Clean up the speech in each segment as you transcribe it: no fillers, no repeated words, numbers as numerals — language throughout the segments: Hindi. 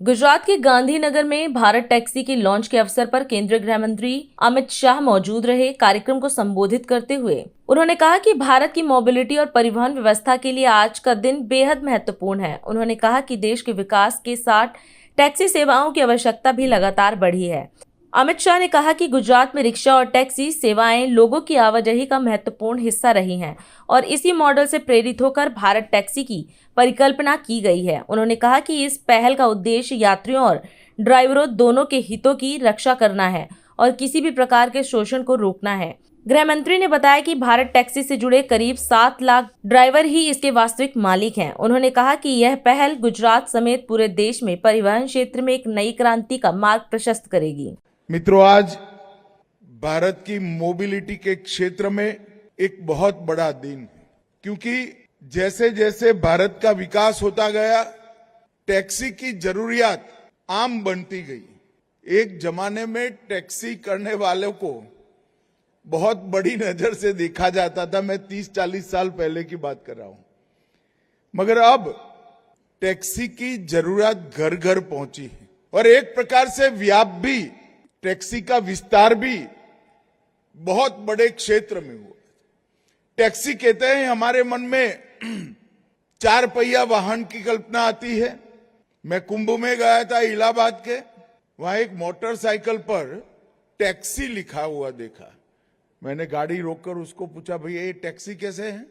गुजरात के गांधीनगर में भारत टैक्सी के लॉन्च के अवसर पर केंद्रीय गृह मंत्री अमित शाह मौजूद रहे। कार्यक्रम को संबोधित करते हुए उन्होंने कहा कि भारत की मोबिलिटी और परिवहन व्यवस्था के लिए आज का दिन बेहद महत्वपूर्ण है। उन्होंने कहा कि देश के विकास के साथ टैक्सी सेवाओं की आवश्यकता भी लगातार बढ़ी है। अमित शाह ने कहा कि गुजरात में रिक्शा और टैक्सी सेवाएं लोगों की आवाजाही का महत्वपूर्ण हिस्सा रही हैं और इसी मॉडल से प्रेरित होकर भारत टैक्सी की परिकल्पना की गई है। उन्होंने कहा कि इस पहल का उद्देश्य यात्रियों और ड्राइवरों दोनों के हितों की रक्षा करना है और किसी भी प्रकार के शोषण को रोकना है। गृह मंत्री ने बताया कि भारत टैक्सी से जुड़े करीब 7 लाख ड्राइवर ही इसके वास्तविक मालिक हैं। उन्होंने कहा कि यह पहल गुजरात समेत पूरे देश में परिवहन क्षेत्र में एक नई क्रांति का मार्ग प्रशस्त करेगी। मित्रों, आज भारत की मोबिलिटी के क्षेत्र में एक बहुत बड़ा दिन है, क्योंकि जैसे जैसे भारत का विकास होता गया, टैक्सी की जरूरियात आम बनती गई। एक जमाने में टैक्सी करने वालों को बहुत बड़ी नजर से देखा जाता था। मैं 30-40 साल पहले की बात कर रहा हूं, मगर अब टैक्सी की जरूरत घर घर पहुंची है और एक प्रकार से व्याप भी, टैक्सी का विस्तार भी बहुत बड़े क्षेत्र में हुआ। टैक्सी कहते हैं, हमारे मन में 4 पहिया वाहन की कल्पना आती है। मैं कुंभ में गया था इलाहाबाद के, वहां एक मोटरसाइकिल पर टैक्सी लिखा हुआ देखा। मैंने गाड़ी रोककर उसको पूछा, भैया ये टैक्सी कैसे है?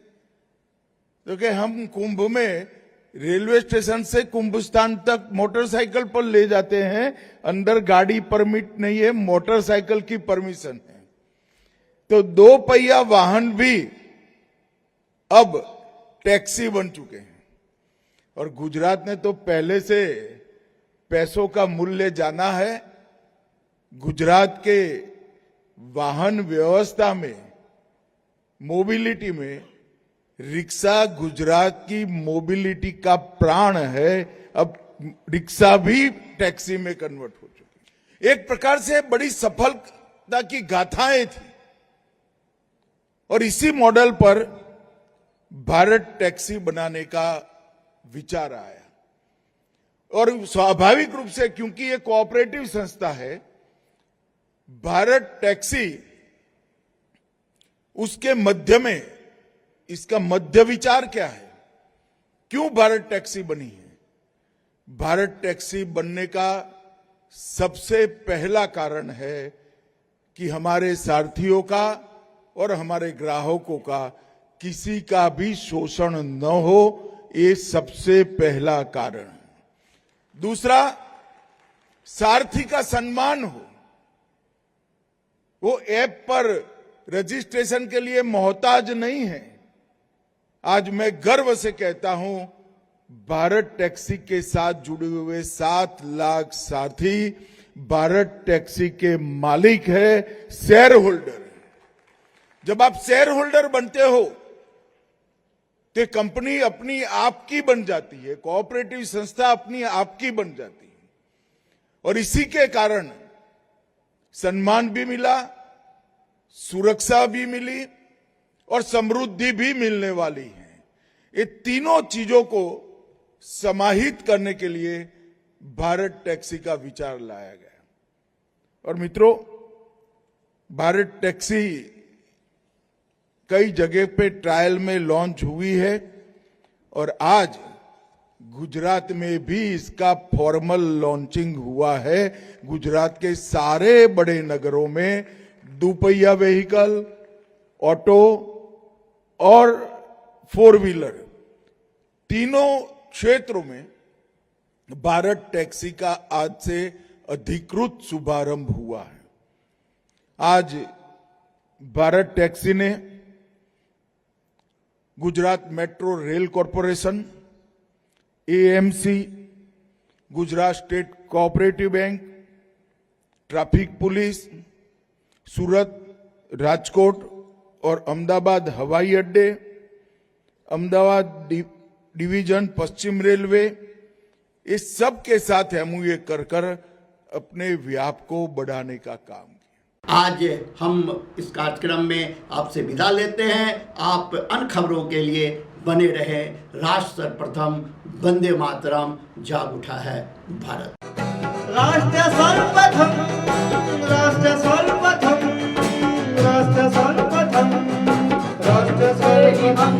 तो कि हम कुंभ में रेलवे स्टेशन से कुंभ स्थान तक मोटरसाइकिल पर ले जाते हैं, अंदर गाड़ी परमिट नहीं है, मोटरसाइकिल की परमिशन है। तो 2 पहिया वाहन भी अब टैक्सी बन चुके हैं और गुजरात ने तो पहले से पैसों का मूल्य जाना है। गुजरात के वाहन व्यवस्था में, मोबिलिटी में रिक्शा गुजरात की मोबिलिटी का प्राण है। अब रिक्शा भी टैक्सी में कन्वर्ट हो चुकी। एक प्रकार से बड़ी सफलता की गाथाएं थी और इसी मॉडल पर भारत टैक्सी बनाने का विचार आया। और स्वाभाविक रूप से, क्योंकि ये कोऑपरेटिव संस्था है, भारत टैक्सी उसके मध्य में, इसका मध्य विचार क्या है? क्यों भारत टैक्सी बनी है? भारत टैक्सी बनने का सबसे पहला कारण है कि हमारे सारथियों का और हमारे ग्राहकों का किसी का भी शोषण न हो, ये सबसे पहला कारण है। दूसरा, सारथी का सम्मान हो। वो ऐप पर रजिस्ट्रेशन के लिए मोहताज नहीं है। आज मैं गर्व से कहता हूं, भारत टैक्सी के साथ जुड़े हुए 7 लाख साथी भारत टैक्सी के मालिक है, शेयर होल्डर। जब आप शेयर होल्डर बनते हो तो कंपनी अपनी आपकी बन जाती है, कोऑपरेटिव संस्था अपनी आपकी बन जाती है और इसी के कारण सम्मान भी मिला, सुरक्षा भी मिली और समृद्धि भी मिलने वाली है। ये तीनों चीजों को समाहित करने के लिए भारत टैक्सी का विचार लाया गया। और मित्रों, भारत टैक्सी कई जगह पे ट्रायल में लॉन्च हुई है और आज गुजरात में भी इसका फॉर्मल लॉन्चिंग हुआ है। गुजरात के सारे बड़े नगरों में 2 पहिया व्हीकल, ऑटो और 4 व्हीलर, तीनों क्षेत्रों में भारत टैक्सी का आज से अधिकृत शुभारंभ हुआ है। आज भारत टैक्सी ने Gujarat metro rail corporation, AMC, Gujarat state cooperative bank, traffic police, Surat, Rajkot और अहमदाबाद हवाई अड्डे, अहमदाबाद डिवीजन, पश्चिम रेलवे, इस सब के साथ एमओयू कर अपने व्याप को बढ़ाने का काम किया। आज हम इस कार्यक्रम में आपसे विदा लेते हैं। आप अन्य खबरों के लिए बने रहे। राष्ट्र सर्वप्रथम, वंदे मातरम, जाग उठा है भारत। राष्ट्र सर्वप्रथम, राष्ट्र सर्वप्रथम, राष्ट्र सर्वप्रथम, राष्ट्र सर्वप्रथम।